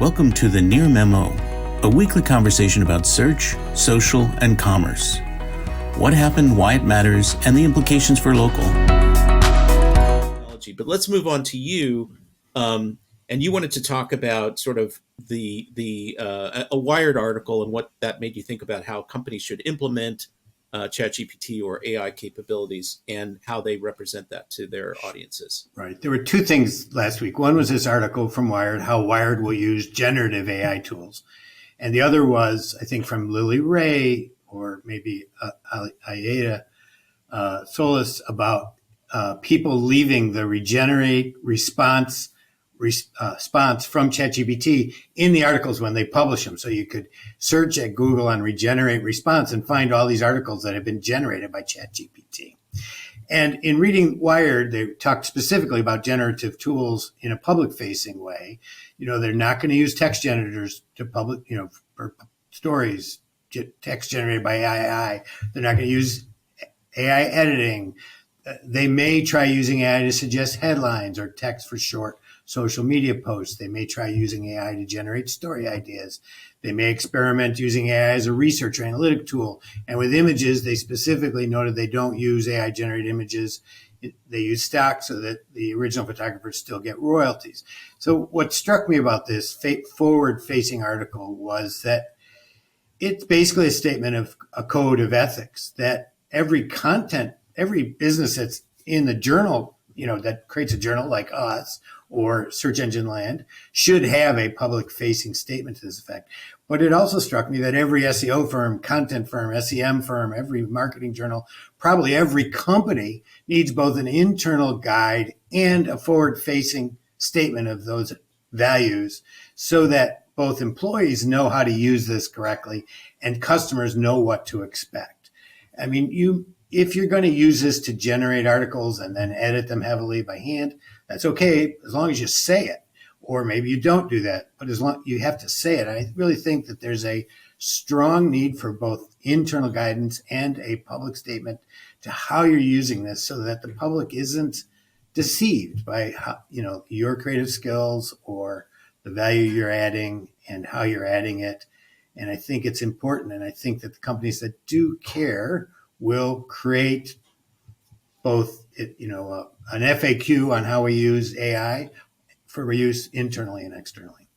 Welcome to the Near Memo, a weekly conversation about search, social, and commerce. What happened, why it matters, and the implications for local. But let's move on to you. And you wanted to talk about sort of a Wired article and what that made you think about how companies should implement ChatGPT or AI capabilities and how they represent that to their audiences. Right. There were two things last week. One was this article from Wired, how Wired will use generative AI tools. And the other was, I think, from Lily Ray or maybe Aida Solis about people leaving the regenerate response from ChatGPT in the articles when they publish them. So you could search at Google on regenerate response and find all these articles that have been generated by ChatGPT. And in reading Wired, they talked specifically about generative tools in a public facing way. You know, they're not going to use text generators to public, for stories, text generated by AI. They're not going to use AI editing. They may try using AI to suggest headlines or text for short social media posts. They may try using AI to generate story ideas. They may experiment using AI as a research or analytic tool. And with images, they specifically noted they don't use AI generated images. They use stock so that the original photographers still get royalties. So what struck me about this forward-facing article was that it's basically a statement of a code of ethics that every business that's in the journal, that creates a journal like us or Search Engine Land should have a public facing statement to this effect. But it also struck me that every SEO firm, content firm, SEM firm, every marketing journal, probably every company needs both an internal guide and a forward facing statement of those values so that both employees know how to use this correctly and customers know what to expect. I mean, if you're going to use this to generate articles and then edit them heavily by hand, that's okay as long as you say it. Or maybe you don't do that, but as long you have to say it. I really think that there's a strong need for both internal guidance and a public statement to how you're using this so that the public isn't deceived by your creative skills or the value you're adding and how you're adding it. And I think it's important. And I think that the companies that do care will create both, an FAQ on how we use AI for reuse internally and externally.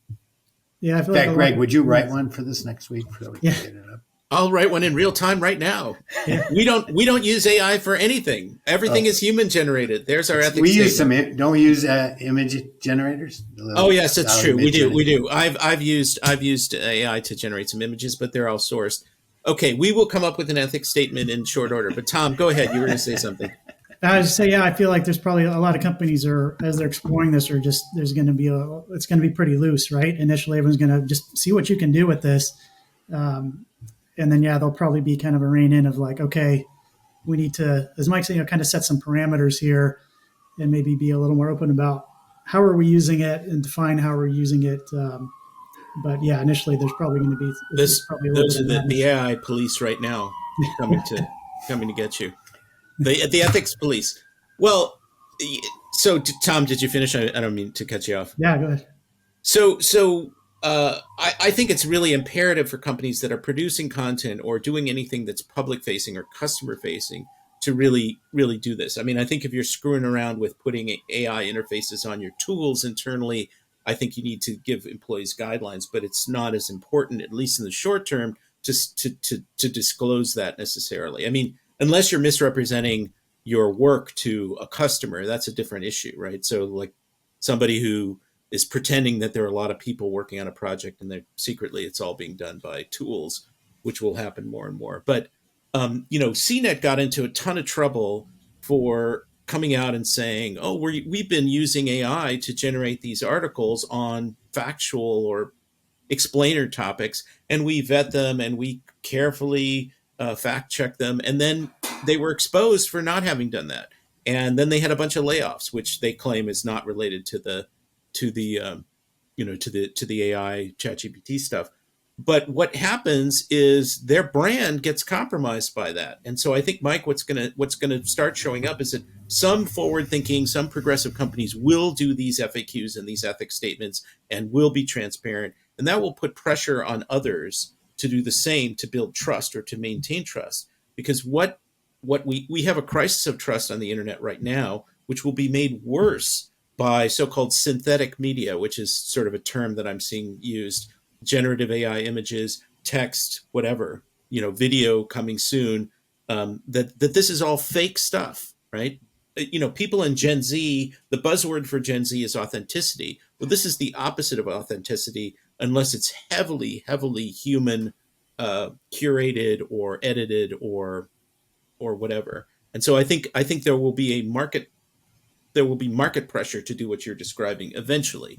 Yeah, I feel in fact, Greg, would you write one for this next week so we can get it up? I'll write one in real time right now. Yeah. We don't use AI for anything. Everything is human generated. There's our ethics. We use don't we use image generators? Oh yes, it's true. We do. I've used AI to generate some images, but they're all sourced. Okay, we will come up with an ethics statement in short order. But Tom, go ahead. You were going to say something. I was say, I feel like there's probably a lot of companies as they're exploring this, it's going to be pretty loose, right? Initially, everyone's going to just see what you can do with this. And then, there'll probably be kind of a rein in of like, okay, we need to, as Mike said, kind of set some parameters here and maybe be a little more open about how are we using it and define how we're using it. But initially there's probably going to be those are the AI police right now coming to get you. The ethics police. Well, so Tom, did you finish? I don't mean to cut you off. Yeah, go ahead. So I think it's really imperative for companies that are producing content or doing anything that's public facing or customer facing to really, really do this. I mean, I think if you're screwing around with putting AI interfaces on your tools internally, I think you need to give employees guidelines, but it's not as important, at least in the short term, to disclose that necessarily. I mean, unless you're misrepresenting your work to a customer, that's a different issue, right? So like somebody who is pretending that there are a lot of people working on a project and they're secretly it's all being done by tools, which will happen more and more. But, CNET got into a ton of trouble for coming out and saying, oh, we've been using AI to generate these articles on factual or explainer topics, and we vet them and we carefully fact check them. And then they were exposed for not having done that. And then they had a bunch of layoffs, which they claim is not related to the AI ChatGPT stuff. but what happens is their brand gets compromised by that. And so I think, Mike, what's gonna start showing up is that some forward thinking, some progressive companies will do these FAQs and these ethics statements and will be transparent, and that will put pressure on others to do the same, to build trust or to maintain trust. Because what we have a crisis of trust on the internet right now, which will be made worse by so-called synthetic media, which is sort of a term that I'm seeing used, generative AI images, text, whatever, video coming soon. That this is all fake stuff, right? People in Gen Z, the buzzword for Gen Z is authenticity. Well, this is the opposite of authenticity, unless it's heavily, heavily human, curated or edited or whatever. And so I think there will be market pressure to do what you're describing eventually.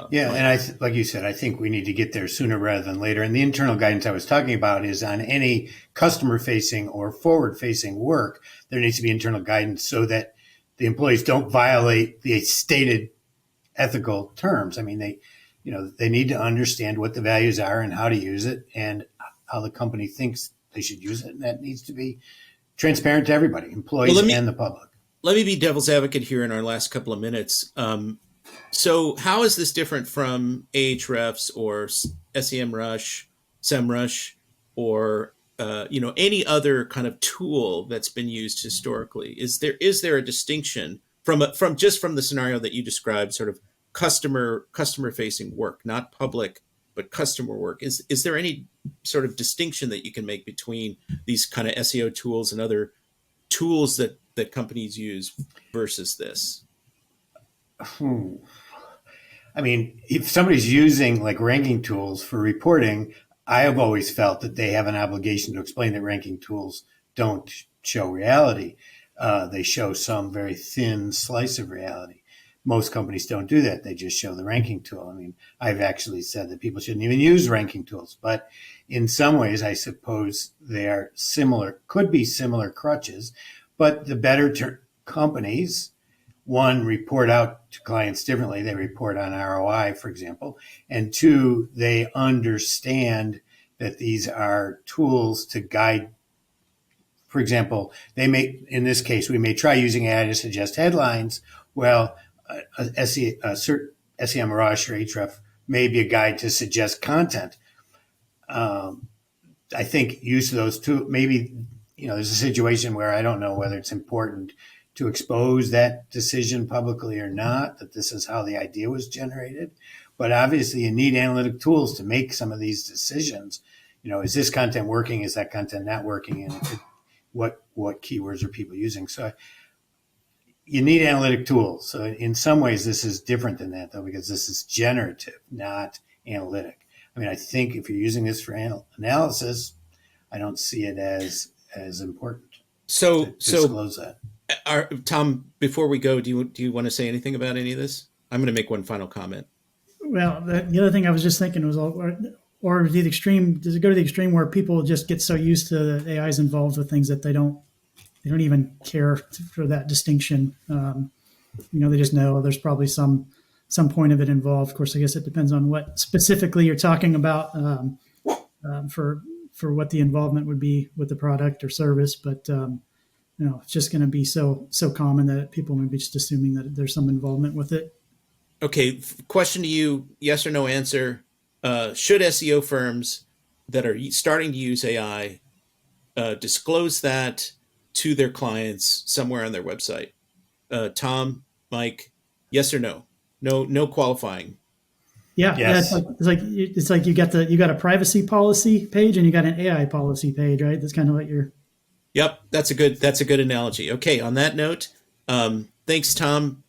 Yeah, Mike. and like you said, I think we need to get there sooner rather than later. And the internal guidance I was talking about is on any customer-facing or forward-facing work, there needs to be internal guidance so that the employees don't violate the stated ethical terms. I mean, they need to understand what the values are and how to use it and how the company thinks they should use it. And that needs to be transparent to everybody, employees Well, and the public. let me be devil's advocate here in our last couple of minutes. So how is this different from Ahrefs or SEMrush, SEMrush, or any other kind of tool that's been used historically? Is there a distinction from the scenario that you described, sort of customer facing work, not public but customer work? Is there any sort of distinction that you can make between these kind of SEO tools and other tools that companies use versus this? I mean, if somebody's using like ranking tools for reporting, I have always felt that they have an obligation to explain that ranking tools don't show reality. They show some very thin slice of reality. Most companies don't do that. They just show the ranking tool. I mean, I've actually said that people shouldn't even use ranking tools, but in some ways, I suppose they are similar, could be similar crutches, but the better companies, one, report out to clients differently. They report on ROI, for example. And two, they understand that these are tools to guide. For example, in this case, we may try using AI to suggest headlines. Well, SEMrush or Ahrefs may be a guide to suggest content. I think use of those two, maybe, there's a situation where I don't know whether it's important to expose that decision publicly or not, that this is how the idea was generated. But obviously you need analytic tools to make some of these decisions. Is this content working? Is that content not working? And what keywords are people using? So you need analytic tools. So in some ways this is different than that, though, because this is generative, not analytic. I mean, I think if you're using this for analysis, I don't see it as important So to disclose that. Tom, before we go, do you want to say anything about any of this? I'm going to make one final comment. Well, the other thing I was just thinking was, or the extreme, does it go to the extreme where people just get so used to the AIs involved with things that they don't even care for that distinction? They just know there's probably some point of it involved. Of course, I guess it depends on what specifically you're talking about for what the involvement would be with the product or service, but it's just going to be so common that people may be just assuming that there's some involvement with it. Okay, question to you, yes or no answer. Should SEO firms that are starting to use AI disclose that to their clients somewhere on their website? Tom, Mike, yes or no? No qualifying. Yeah, yes. Yeah, it's like you got a privacy policy page and you got an AI policy page, right? That's kind of what you're. Yep, that's a good analogy. Okay, on that note, thanks, Tom,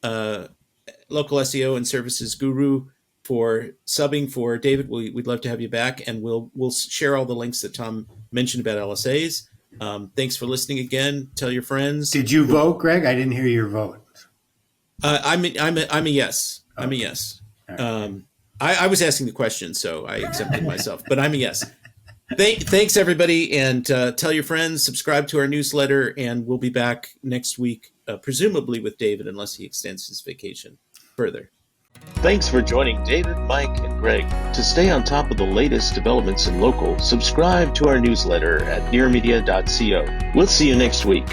local SEO and services guru, for subbing for David. We'd love to have you back, and we'll share all the links that Tom mentioned about LSAs. Thanks for listening again. Tell your friends. Did you vote, Greg? I didn't hear your vote. I'm a yes. Okay. I'm a yes. Right. I was asking the question, so I exempted myself, but I'm a yes. Thanks, everybody, and tell your friends, subscribe to our newsletter, and we'll be back next week, presumably with David, unless he extends his vacation further. Thanks for joining David, Mike, and Greg. To stay on top of the latest developments in local, subscribe to our newsletter at nearmedia.co. We'll see you next week.